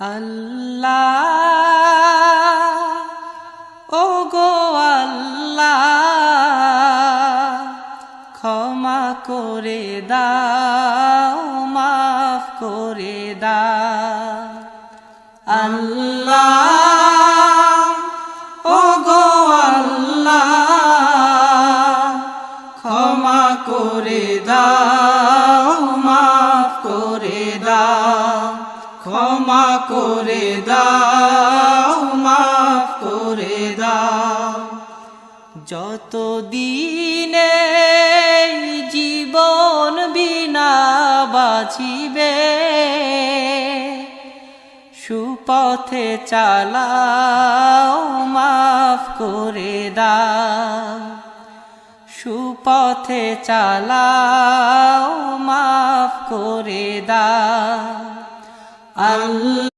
আল্লাহ ওগো আল্লাহ ক্ষমা করে দাও মাফ করে দাও আল্লাহ ওগো আল্লাহ ক্ষমা করে দাও মাফ করে দাও ক্ষমা করে দাও মাফ করে দাও যত দিনে জীবন বিনা বাঁচিবে সুপথে চালাও মাফ করে দাও সুপথে চালাও মাফ করে দাও আল্লাহ।